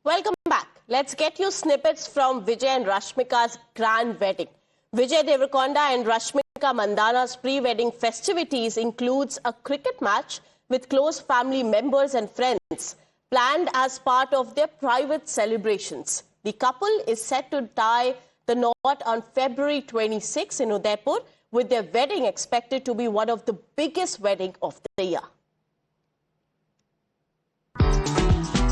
Welcome back. Let's get you snippets from Vijay and Rashmika's grand wedding. Vijay Deverakonda and Rashmika Mandanna's pre-wedding festivities includes a cricket match with close family members and friends, planned as part of their private celebrations. The couple is set to tie the knot on February 26 in Udaipur, with their wedding expected to be one of the biggest weddings of the year.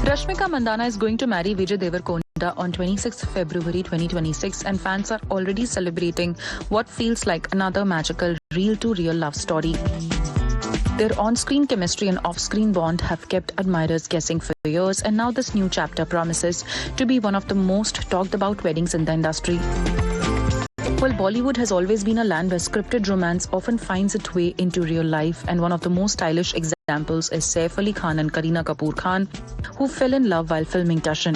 Rashmika Mandanna is going to marry Vijay Deverakonda on 26 February 2026, and fans are already celebrating what feels like another magical real-to-real love story. Their on-screen chemistry and off-screen bond have kept admirers guessing for years, and now this new chapter promises to be one of the most talked-about weddings in the industry. Well, Bollywood has always been a land where scripted romance often finds its way into real life, and one of the most stylish examples is Saif Ali Khan and Kareena Kapoor Khan, who fell in love while filming Dashan.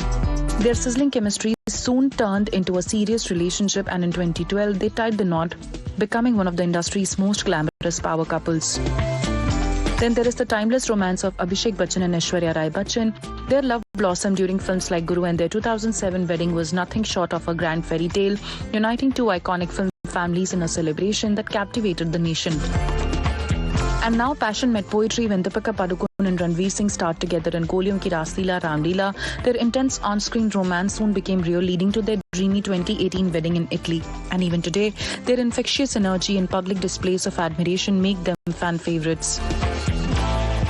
Their sizzling chemistry soon turned into a serious relationship, and in 2012 they tied the knot, becoming one of the industry's most glamorous power couples. Then there is the timeless romance of Abhishek Bachchan and Aishwarya Rai Bachchan. Their love blossomed during films like Guru, and their 2007 wedding was nothing short of a grand fairy tale, uniting two iconic film families in a celebration that captivated the nation. And now passion met poetry when Deepika Padukone and Ranveer Singh starred together in Koliyum Ki Raas Leela Ram Leela. Their intense on-screen romance soon became real, leading to their dreamy 2018 wedding in Italy. And even today, their infectious energy and public displays of admiration make them fan favorites.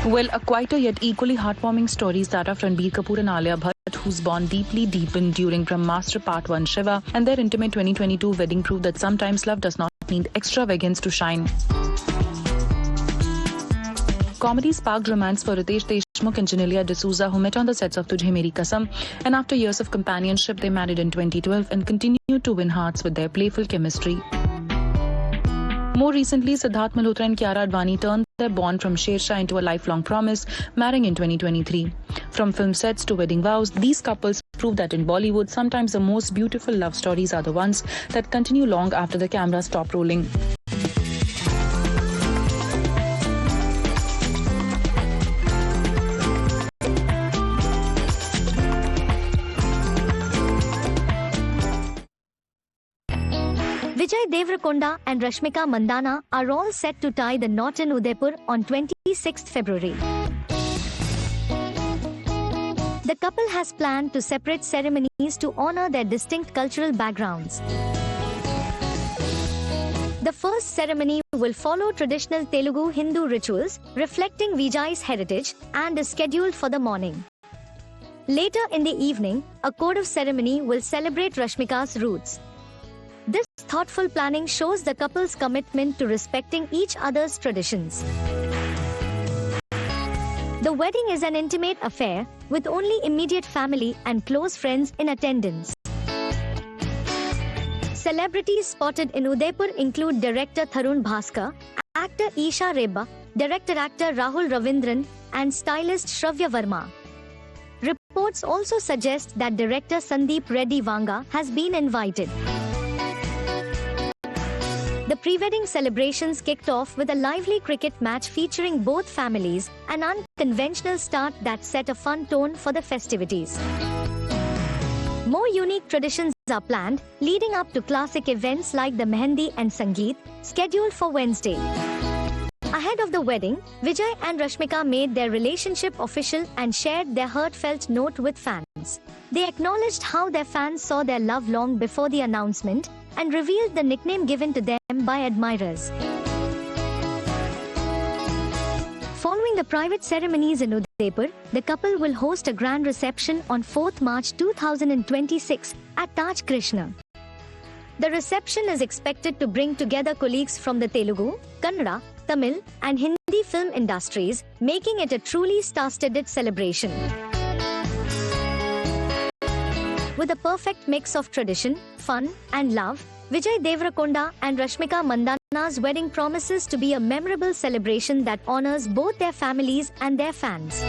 Well, a quieter yet equally heartwarming story is that of Ranbir Kapoor and Alia Bhatt, whose bond deeply deepened during Brahmastra Part 1 Shiva, and their intimate 2022 wedding proved that sometimes love does not need extravagance to shine. Comedy sparked romance for Ritesh Deshmukh and Genelia D'Souza, who met on the sets of Tujhe Meri Kasam, and after years of companionship, they married in 2012 and continued to win hearts with their playful chemistry. More recently, Siddharth Malhotra and Kiara Advani turned their bond from Sher Shah into a lifelong promise, marrying in 2023. From film sets to wedding vows, these couples prove that in Bollywood, sometimes the most beautiful love stories are the ones that continue long after the cameras stop rolling. Vijay Deverakonda and Rashmika Mandanna are all set to tie the knot in Udaipur on 26 February. The couple has planned to separate ceremonies to honor their distinct cultural backgrounds. The first ceremony will follow traditional Telugu Hindu rituals reflecting Vijay's heritage and is scheduled for the morning. Later in the evening, a code of ceremony will celebrate Rashmika's roots. This thoughtful planning shows the couple's commitment to respecting each other's traditions. The wedding is an intimate affair, with only immediate family and close friends in attendance. Celebrities spotted in Udaipur include director Tharun Bhaskar, actor Isha Reba, director-actor Rahul Ravindran, and stylist Shravya Verma. Reports also suggest that director Sandeep Reddy Vanga has been invited. The pre-wedding celebrations kicked off with a lively cricket match featuring both families, an unconventional start that set a fun tone for the festivities. More unique traditions are planned, leading up to classic events like the Mehendi and Sangeet, scheduled for Wednesday. Ahead of the wedding, Vijay and Rashmika made their relationship official and shared their heartfelt note with fans. They acknowledged how their fans saw their love long before the announcement and revealed the nickname given to them by admirers. Following the private ceremonies in Udaipur, the couple will host a grand reception on 4th March 2026 at Taj Krishna. The reception is expected to bring together colleagues from the Telugu, Kannada, Tamil, and Hindi film industries, making it a truly star-studded celebration. With a perfect mix of tradition, fun, and love, Vijay Deverakonda and Rashmika Mandanna's wedding promises to be a memorable celebration that honors both their families and their fans.